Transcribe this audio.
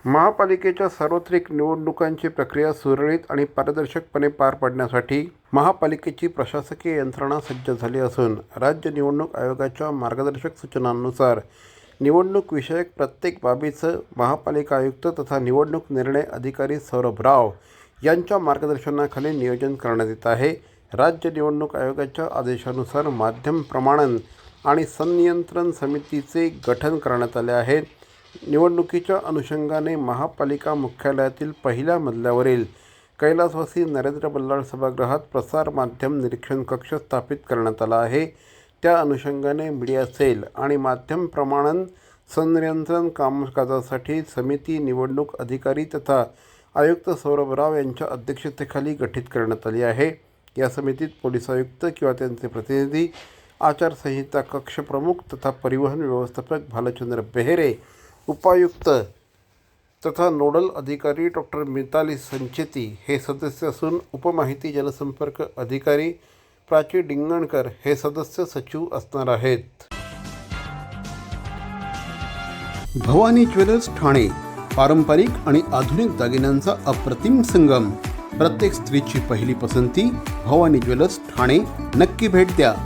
महापालिकेच्या सार्वत्रिक निवडणुकांची प्रक्रिया सुरळीत आणि पारदर्शकपणे पार पाडण्यासाठी महापालिकेची प्रशासकीय यंत्रणा सज्ज झाली असून राज्य निवडणूक आयोगाच्या मार्गदर्शक सूचनांनुसार निवडणूक विषयक प्रत्येक बाबीचं महापालिका आयुक्त तथा निवडणूक निर्णय अधिकारी सौरभ राव यांच्या मार्गदर्शनाखाली नियोजन करण्यात येत आहे। राज्य निवडणूक आयोगाच्या आदेशानुसार माध्यम प्रमाणन आणि संनियंत्रण समितीचे गठन करण्यात आले आहे। निवडणुकीच्या अनुषंगाने महापालिका मुख्यालयातील पहिल्या मजल्यावरील कैलासवासी नरेंद्र बल्लाळ सभागृहात प्रसार माध्यम निरीक्षण कक्ष स्थापित करण्यात आला आहे। त्या अनुषंगाने मीडिया सेल आणि माध्यम प्रमाणन संनियंत्रण कामकाजासाठी समिती निवडणूक अधिकारी तथा आयुक्त सौरभ राव यांच्या अध्यक्षतेखाली गठीत करण्यात आली आहे। या समितीत पोलीस आयुक्त किंवा त्यांचे प्रतिनिधी, आचारसंहिता कक्ष प्रमुख तथा परिवहन व्यवस्थापक भालचंद्र बेहेरे, उपायुक्त तथा नोडल अधिकारी डॉक्टर मिताली संचेती हे सदस्य असून उपमाहिती जनसंपर्क अधिकारी प्राची डिंगणकर हे सदस्य सचिव असणार आहेत। भवानी ज्वेलर्स ठाणे, पारंपरिक आणि आधुनिक दागिन्यांचा अप्रतिम संगम। प्रत्येक स्त्रीची पहिली पसंती भवानी ज्वेलर्स ठाणे। नक्की भेट द्या।